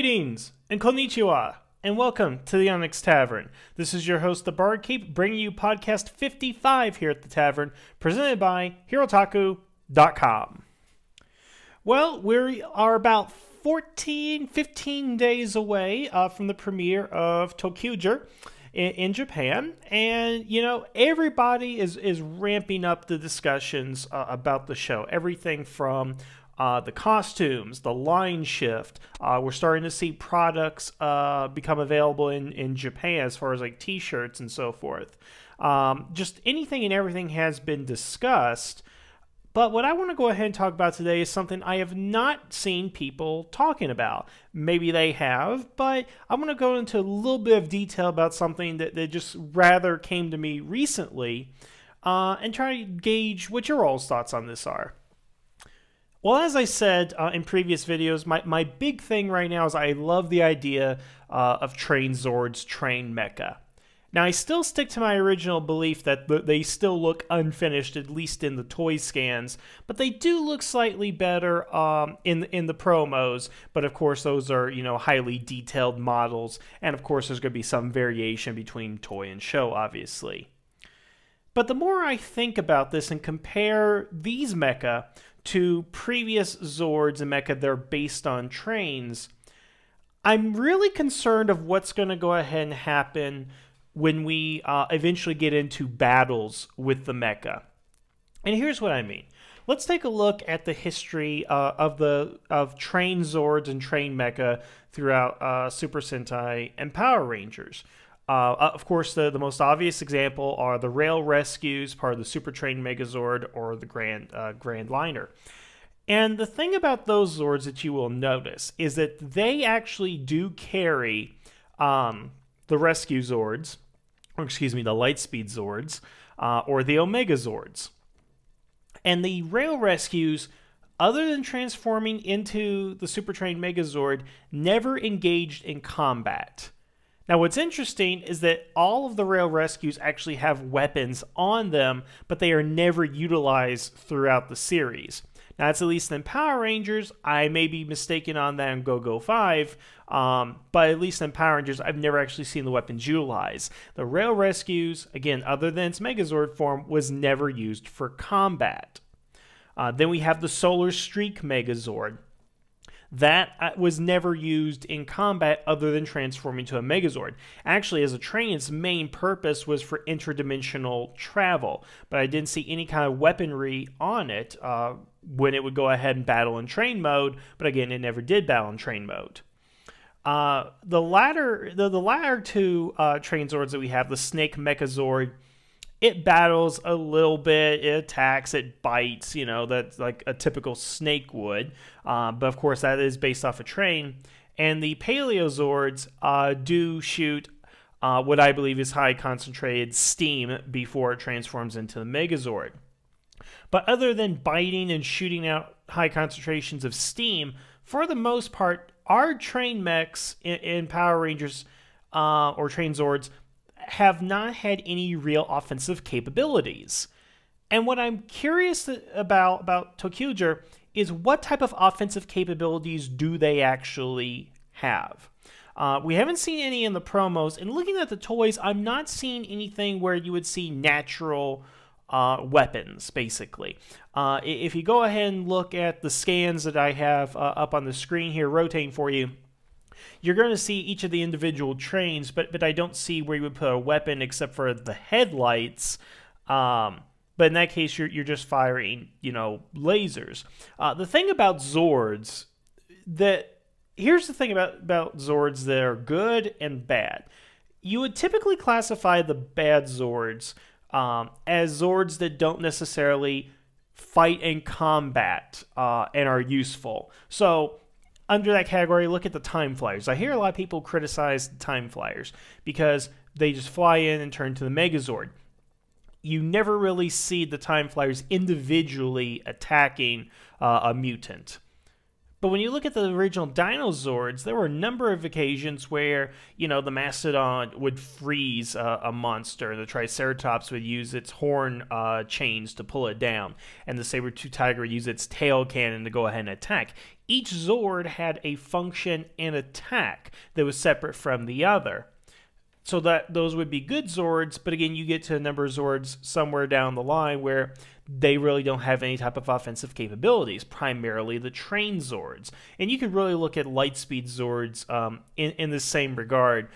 Greetings and konnichiwa, and welcome to the Onyx Tavern. This is your host, the Barkeep, bringing you podcast 55 here at the Tavern, presented by Hirotaku.com. Well, we are about 15 days away from the premiere of ToQger in Japan, and everybody is ramping up the discussions about the show. Everything from the costumes, the line shift. We're starting to see products become available in Japan as far as like t-shirts and so forth. Just anything and everything has been discussed. But what I want to go ahead and talk about today is something I have not seen people talking about. Maybe they have, but I'm going to go into a little bit of detail about something that just rather came to me recently and try to gauge what your all's thoughts on this are. Well, as I said in previous videos, my big thing right now is I love the idea of train Zords, train Mecha. Now, I still stick to my original belief that they still look unfinished, at least in the toy scans, but they do look slightly better in the promos. But of course, those are highly detailed models, and of course, there's going to be some variation between toy and show, obviously. But the more I think about this and compare these mecha to previous Zords and mecha that are based on trains, I'm really concerned of what's going to go ahead and happen when we eventually get into battles with the mecha. And here's what I mean. Let's take a look at the history of train Zords and train mecha throughout Super Sentai and Power Rangers. Of course, the most obvious example are the Rail Rescues, part of the Super Train Megazord, or the Grand Liner. And the thing about those Zords that you will notice is that they actually do carry the Rescue Zords, or excuse me, the Lightspeed Zords, or the Omega Zords. And the Rail Rescues, other than transforming into the Super Train Megazord, never engaged in combat. Now, what's interesting is that all of the Rail Rescues actually have weapons on them, but they are never utilized throughout the series. Now, that's at least in Power Rangers. I may be mistaken on that in Go-Go 5, but at least in Power Rangers, I've never actually seen the weapons utilized. The Rail Rescues, again, other than its Megazord form, was never used for combat. Then we have the Solar Streak Megazord. That was never used in combat other than transforming to a Megazord. Actually, as a train, its main purpose was for interdimensional travel, but I didn't see any kind of weaponry on it when it would go ahead and battle in train mode, but again, it never did battle in train mode. The latter two train Zords that we have, the Snake Mechazord, it battles a little bit, it attacks, it bites, that's like a typical snake would. But of course, that is based off a train. And the Paleozords do shoot what I believe is high concentrated steam before it transforms into the Megazord. But other than biting and shooting out high concentrations of steam, for the most part, our train mechs in Power Rangers or train Zords have not had any real offensive capabilities. And what I'm curious about ToQger is what type of offensive capabilities do they actually have? We haven't seen any in the promos, and looking at the toys, I'm not seeing anything where you would see natural weapons, basically. If you go ahead and look at the scans that I have up on the screen here, rotating for you, you're going to see each of the individual trains, but I don't see where you would put a weapon except for the headlights. But in that case, you're just firing, lasers. The thing about Zords, here's the thing about Zords that are good and bad. You would typically classify the bad Zords as Zords that don't necessarily fight in combat and are useful. So under that category, look at the Time Flyers. I hear a lot of people criticize the Time Flyers because they just fly in and turn to the Megazord. You never really see the Time Flyers individually attacking a mutant. But when you look at the original Dino Zords, there were a number of occasions where, you know, the Mastodon would freeze a monster, the Triceratops would use its horn chains to pull it down, and the Saber-tooth Tiger would use its tail cannon to go ahead and attack. Each Zord had a function and attack that was separate from the other. So that those would be good Zords, but again, you get to a number of Zords somewhere down the line where they really don't have any type of offensive capabilities, primarily the trained Zords. And you could really look at Lightspeed Zords in the same regard,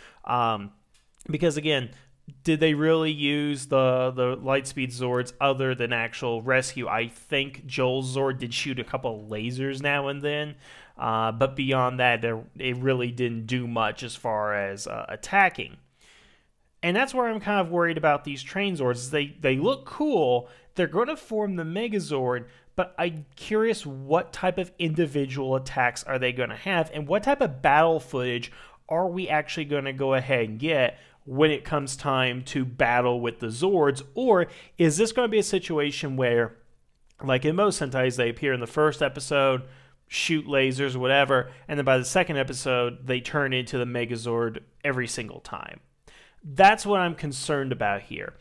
because again, did they really use the Lightspeed Zords other than actual rescue? I think Joel's Zord did shoot a couple of lasers now and then, but beyond that, it really didn't do much as far as attacking. And that's where I'm kind of worried about these train Zords. They look cool. They're going to form the Megazord, but I'm curious what type of individual attacks are they going to have, and what type of battle footage are we actually going to go ahead and get when it comes time to battle with the Zords? Or is this going to be a situation where, like in most Sentais, they appear in the first episode, shoot lasers or whatever, and then by the second episode, they turn into the Megazord every single time? That's what I'm concerned about here.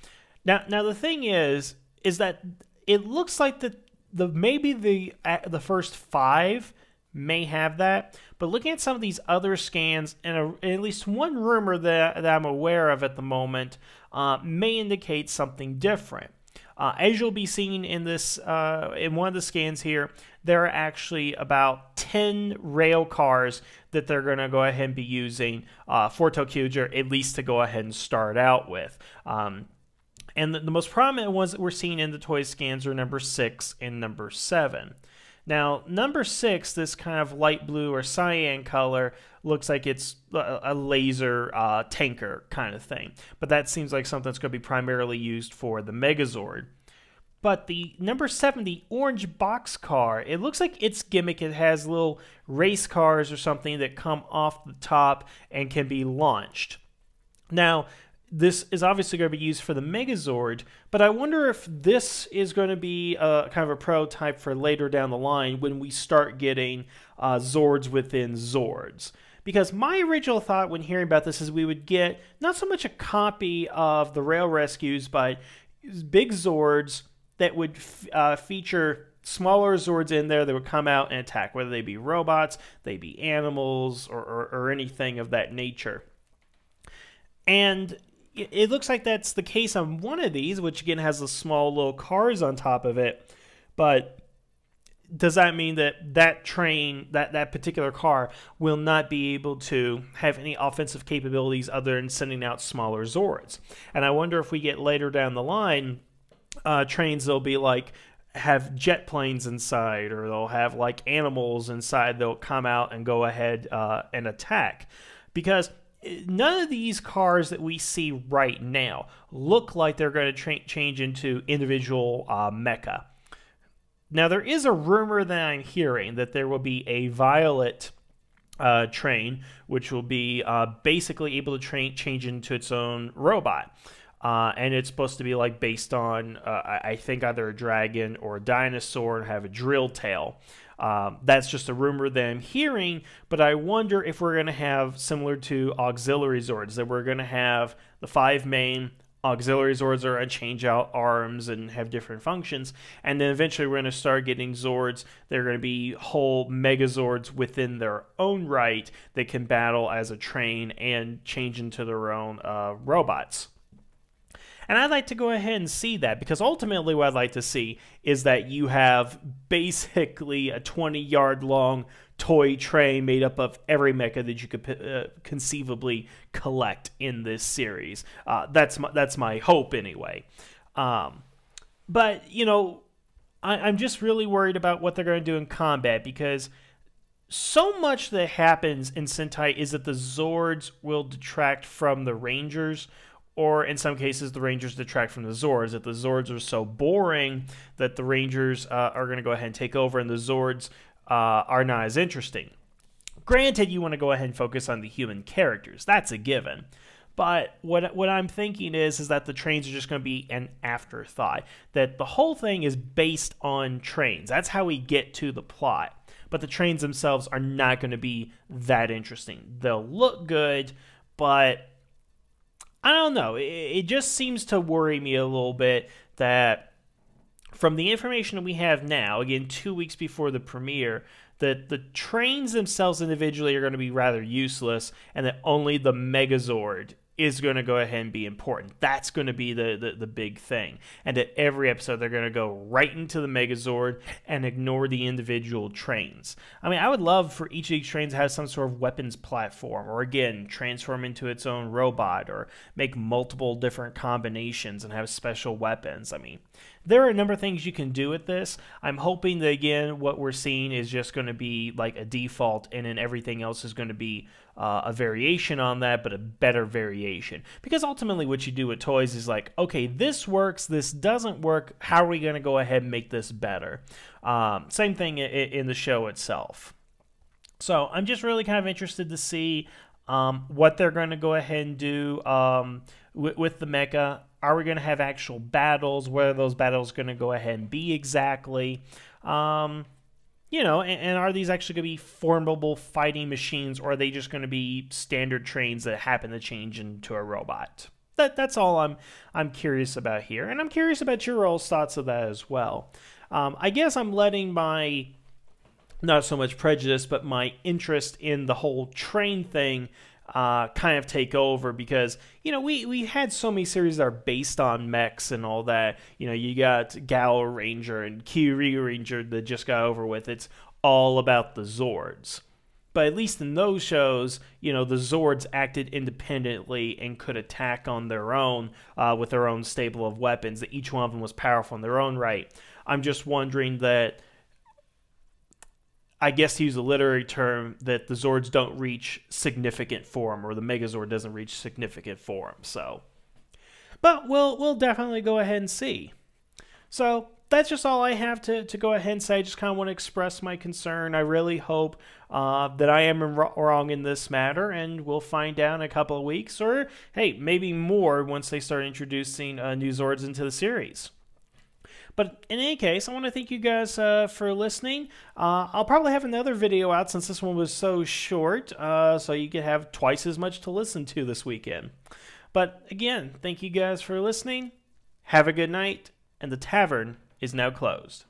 Now the thing is that it looks like maybe the first 5 may have that, but looking at some of these other scans, and at least one rumor that I'm aware of at the moment may indicate something different. As you'll be seeing in this in one of the scans here, there are actually about 10 rail cars that they're going to go ahead and be using for ToQger, at least to go ahead and start out with. And the most prominent ones that we're seeing in the toy scans are number 6 and number 7. Now, number 6, this kind of light blue or cyan color, looks like it's a laser tanker kind of thing. But that seems like something that's going to be primarily used for the Megazord. But the number 7, the orange boxcar, it looks like its gimmick, it has little race cars or something that come off the top and can be launched. Now, this is obviously going to be used for the Megazord, but I wonder if this is going to be kind of a prototype for later down the line when we start getting Zords within Zords. Because my original thought when hearing about this is we would get not so much a copy of the Rail Rescues, but big Zords that would feature smaller Zords in there that would come out and attack, whether they be robots, they be animals, or anything of that nature. And it looks like that's the case on one of these, which again has the small little cars on top of it. But does that mean that that train, that particular car, will not be able to have any offensive capabilities other than sending out smaller Zords? And I wonder if we get later down the line, trains that'll be like, have jet planes inside, or they'll have like animals inside that'll come out and go ahead and attack. Because none of these cars that we see right now look like they're going to change into individual mecha. Now, there is a rumor that I'm hearing that there will be a violet train, which will be basically able to change into its own robot. And it's supposed to be like based on, I think, either a dragon or a dinosaur and have a drill tail. That's just a rumor that I'm hearing, but I wonder if we're going to have, similar to auxiliary Zords, that we're going to have the 5 main auxiliary Zords are going to change out arms and have different functions, and then eventually we're going to start getting Zords that are going to be whole Megazords within their own right that can battle as a train and change into their own robots. And I'd like to go ahead and see that, because ultimately what I'd like to see is that you have basically a 20-yard long toy train made up of every mecha that you could conceivably collect in this series. That's my hope anyway. But, you know, I'm just really worried about what they're going to do in combat, because so much that happens in Sentai is that the Zords will detract from the Rangers, or in some cases, the Rangers detract from the Zords. That the Zords are so boring that the Rangers are going to go ahead and take over, and the Zords are not as interesting. Granted, you want to go ahead and focus on the human characters. That's a given. But what I'm thinking is that the trains are just going to be an afterthought. That the whole thing is based on trains. That's how we get to the plot. but the trains themselves are not going to be that interesting. They'll look good, but I don't know. It just seems to worry me a little bit that from the information that we have now, again, 2 weeks before the premiere, that the trains themselves individually are going to be rather useless, and that only the Megazord is going to go ahead and be important. That's going to be the big thing. And at every episode, they're going to go right into the Megazord and ignore the individual trains. I mean, I would love for each of these trains to have some sort of weapons platform, or again, transform into its own robot, or make multiple different combinations and have special weapons. I mean, there are a number of things you can do with this. I'm hoping that, again, what we're seeing is just going to be like a default, and then everything else is going to be a variation on that, but a better variation. Because ultimately what you do with toys is like, okay, this works, this doesn't work, how are we going to go ahead and make this better? Same thing in the show itself. So I'm just really kind of interested to see what they're going to go ahead and do with the mecha. Are we going to have actual battles? Where are those battles going to go ahead and be exactly? You know, and are these actually going to be formidable fighting machines, or are they just going to be standard trains that happen to change into a robot? That's all I'm curious about here, and I'm curious about your all's thoughts of that as well. I guess I'm letting my, not so much prejudice, but my interest in the whole train thing kind of take over, because, you know, we had so many series that are based on mechs and all that. You know, you got Gal Ranger and Kyrie Ranger that just got over with. It's all about the Zords. But at least in those shows, you know, the Zords acted independently and could attack on their own with their own stable of weapons, that each one of them was powerful in their own right. I'm just wondering that, I guess to use a literary term, that the Zords don't reach significant form, or the Megazord doesn't reach significant form. So, but we'll definitely go ahead and see. So that's just all I have to go ahead and say. I just kind of want to express my concern. I really hope that I am wrong in this matter, and we'll find out in a couple of weeks, or hey, maybe more once they start introducing new Zords into the series. But in any case, I want to thank you guys for listening. I'll probably have another video out since this one was so short, so you can have twice as much to listen to this weekend. But again, thank you guys for listening. Have a good night, and the tavern is now closed.